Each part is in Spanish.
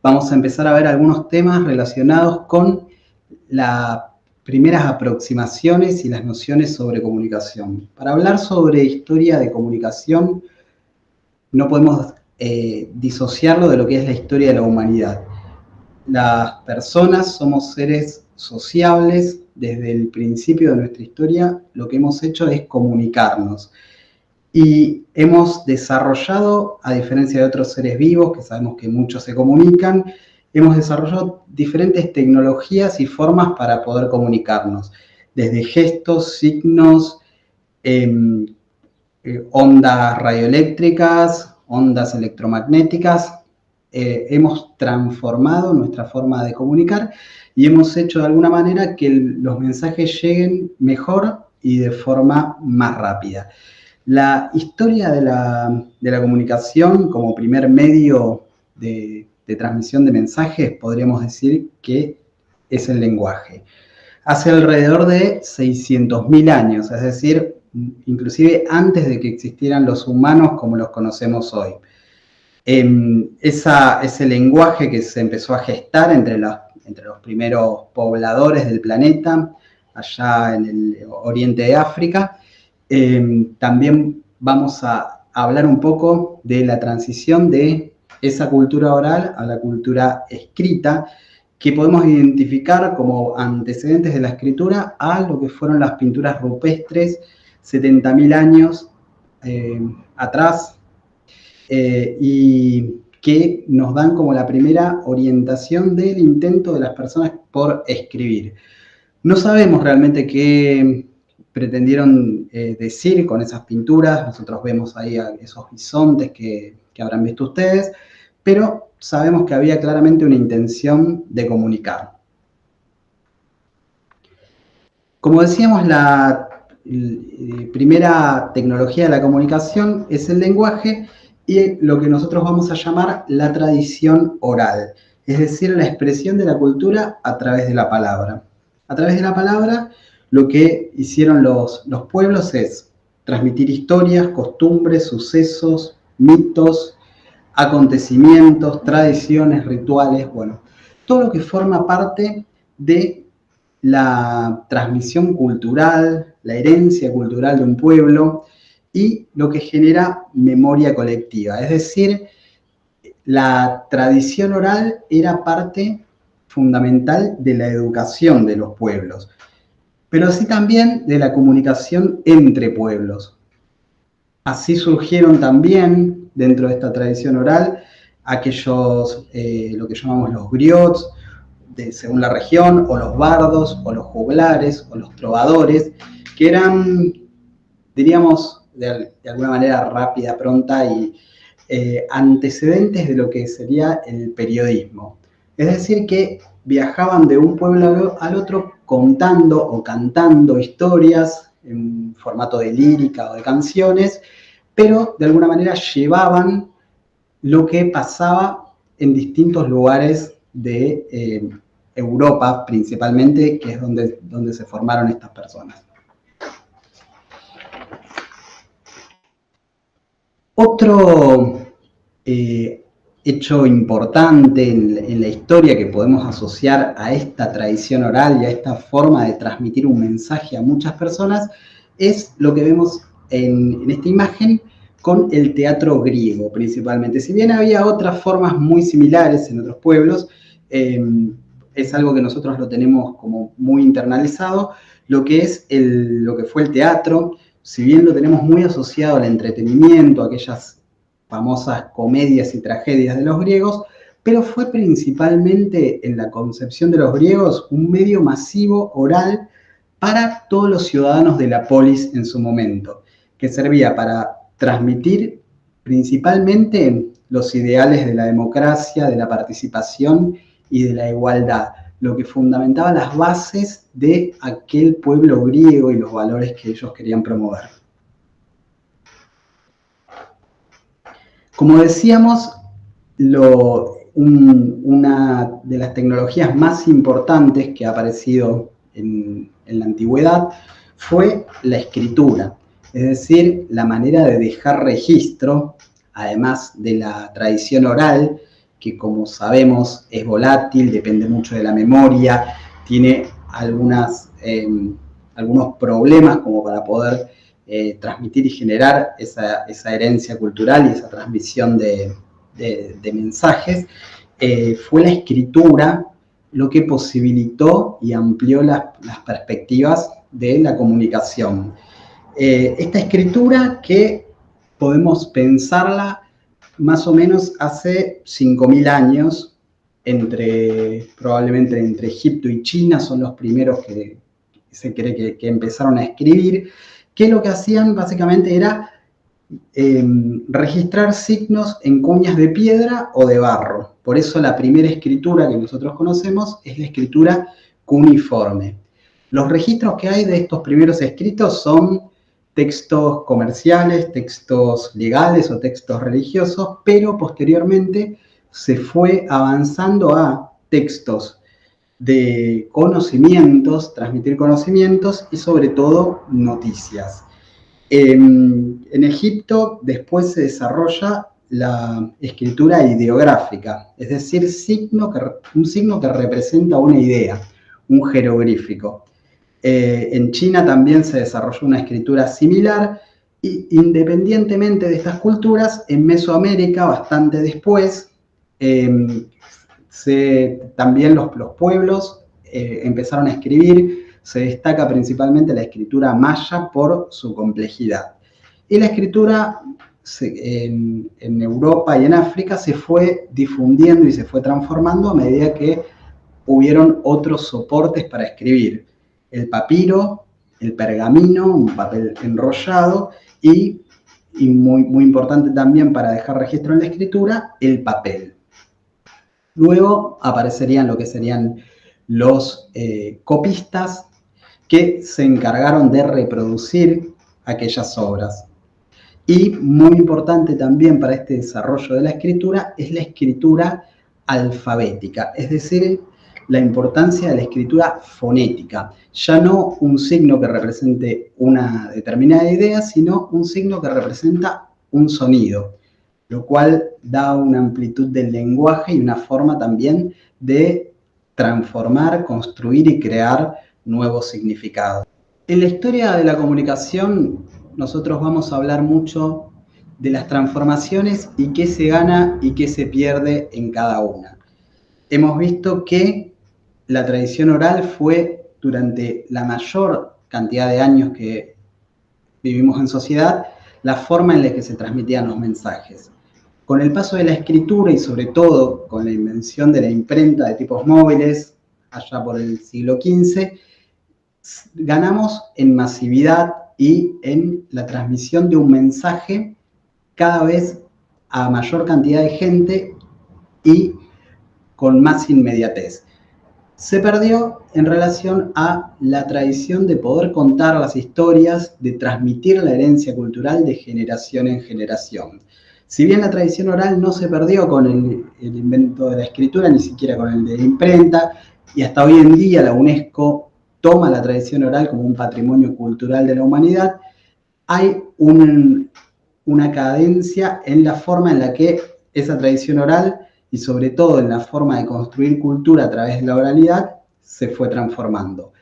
vamos a empezar a ver algunos temas relacionados con las primeras aproximaciones y las nociones sobre comunicación. Para hablar sobre historia de comunicación, no podemos disociarlo de lo que es la historia de la humanidad. Las personas somos seres sociables. Desde el principio de nuestra historia, lo que hemos hecho es comunicarnos. Y hemos desarrollado, a diferencia de otros seres vivos, que sabemos que muchos se comunican, hemos desarrollado diferentes tecnologías y formas para poder comunicarnos. Desde gestos, signos, ondas radioeléctricas, ondas electromagnéticas. Hemos transformado nuestra forma de comunicar y hemos hecho de alguna manera que los mensajes lleguen mejor y de forma más rápida. La historia de la comunicación como primer medio de transmisión de mensajes, podríamos decir que es el lenguaje. Hace alrededor de 600.000 años, es decir, inclusive antes de que existieran los humanos como los conocemos hoy. Ese lenguaje que se empezó a gestar entre los primeros pobladores del planeta, allá en el oriente de África. También vamos a hablar un poco de la transición de esa cultura oral a la cultura escrita, que podemos identificar como antecedentes de la escritura a lo que fueron las pinturas rupestres 70.000 años atrás, y que nos dan como la primera orientación del intento de las personas por escribir. No sabemos realmente qué pretendieron decir con esas pinturas. Nosotros vemos ahí esos bisontes que habrán visto ustedes, pero sabemos que había claramente una intención de comunicar. Como decíamos, la primera tecnología de la comunicación es el lenguaje y lo que nosotros vamos a llamar la tradición oral, es decir, la expresión de la cultura a través de la palabra. A través de la palabra, lo que hicieron los pueblos es transmitir historias, costumbres, sucesos, mitos, acontecimientos, tradiciones, rituales, bueno, todo lo que forma parte de la transmisión cultural, la herencia cultural de un pueblo y lo que genera memoria colectiva. Es decir, la tradición oral era parte fundamental de la educación de los pueblos, pero así también de la comunicación entre pueblos. Así surgieron también, dentro de esta tradición oral, aquellos, lo que llamamos los griots, según la región, o los bardos, o los juglares, o los trovadores, que eran, diríamos, de alguna manera rápida, pronta y antecedentes de lo que sería el periodismo. Es decir, que viajaban de un pueblo al otro contando o cantando historias en formato de lírica o de canciones, pero de alguna manera llevaban lo que pasaba en distintos lugares de Europa, principalmente, que es donde se formaron estas personas. Otro hecho importante en la historia que podemos asociar a esta tradición oral y a esta forma de transmitir un mensaje a muchas personas es lo que vemos en esta imagen con el teatro griego principalmente. Si bien había otras formas muy similares en otros pueblos, es algo que nosotros lo tenemos como muy internalizado. Lo que fue el teatro, si bien lo tenemos muy asociado al entretenimiento, a aquellas famosas comedias y tragedias de los griegos, pero fue principalmente en la concepción de los griegos un medio masivo oral para todos los ciudadanos de la polis en su momento, que servía para transmitir principalmente los ideales de la democracia, de la participación y de la igualdad, lo que fundamentaba las bases de aquel pueblo griego y los valores que ellos querían promover. Como decíamos, una de las tecnologías más importantes que ha aparecido en la antigüedad fue la escritura, es decir, la manera de dejar registro, además de la tradición oral, que como sabemos es volátil, depende mucho de la memoria, tiene algunos problemas como para poder transmitir y generar esa herencia cultural y esa transmisión de mensajes, fue la escritura lo que posibilitó y amplió las perspectivas de la comunicación. Esta escritura que podemos pensarla más o menos hace 5.000 años, probablemente entre Egipto y China, son los primeros que se cree que empezaron a escribir, que lo que hacían básicamente era registrar signos en cuñas de piedra o de barro. Por eso la primera escritura que nosotros conocemos es la escritura cuneiforme. Los registros que hay de estos primeros escritos son textos comerciales, textos legales o textos religiosos, pero posteriormente se fue avanzando a textos de conocimientos, transmitir conocimientos y sobre todo noticias. En Egipto después se desarrolla la escritura ideográfica, es decir, un signo que representa una idea, un jeroglífico. En China también se desarrolló una escritura similar, y independientemente de estas culturas, en Mesoamérica, bastante después, también los pueblos empezaron a escribir. Se destaca principalmente la escritura maya por su complejidad. Y la escritura en Europa y en África se fue difundiendo y se fue transformando a medida que hubieron otros soportes para escribir. El papiro, el pergamino, un papel enrollado, y muy, muy importante también para dejar registro en la escritura, el papel. Luego aparecerían lo que serían los copistas, que se encargaron de reproducir aquellas obras. Y muy importante también para este desarrollo de la escritura es la escritura alfabética, es decir, la importancia de la escritura fonética. Ya no un signo que represente una determinada idea, sino un signo que representa un sonido, lo cual da una amplitud del lenguaje y una forma también de transformar, construir y crear nuevos significados. En la historia de la comunicación, nosotros vamos a hablar mucho de las transformaciones y qué se gana y qué se pierde en cada una. Hemos visto que la tradición oral fue, durante la mayor cantidad de años que vivimos en sociedad, la forma en la que se transmitían los mensajes. Con el paso de la escritura y sobre todo con la invención de la imprenta de tipos móviles, allá por el siglo XV, ganamos en masividad y en la transmisión de un mensaje cada vez a mayor cantidad de gente y con más inmediatez. Se perdió en relación a la tradición de poder contar las historias, de transmitir la herencia cultural de generación en generación. Si bien la tradición oral no se perdió con el invento de la escritura, ni siquiera con el de la imprenta, y hasta hoy en día la UNESCO toma la tradición oral como un patrimonio cultural de la humanidad, hay una cadencia en la forma en la que esa tradición oral, y sobre todo en la forma de construir cultura a través de la oralidad, se fue transformando.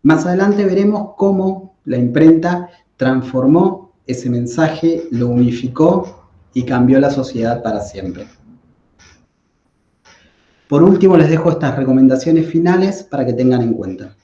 Más adelante veremos cómo la imprenta transformó ese mensaje, lo unificó y cambió la sociedad para siempre. Por último, les dejo estas recomendaciones finales para que tengan en cuenta.